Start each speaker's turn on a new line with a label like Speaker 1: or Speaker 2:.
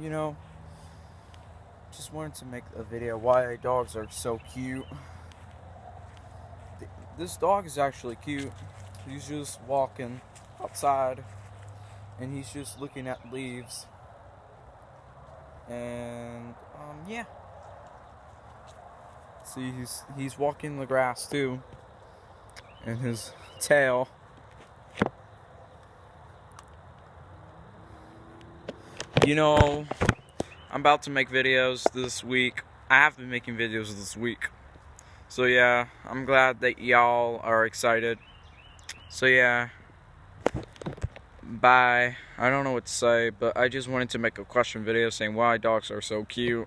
Speaker 1: You know, just wanted to make a video why dogs are so cute. This dog is actually cute. He's just walking outside and he's just looking at leaves. And yeah. See, he's walking in the grass too. And his tail. You know, I'm about to make videos this week. I have been making videos this week. So yeah, I'm glad that y'all are excited. So yeah, bye. I don't know what to say, but I just wanted to make a question video saying why dogs are so cute.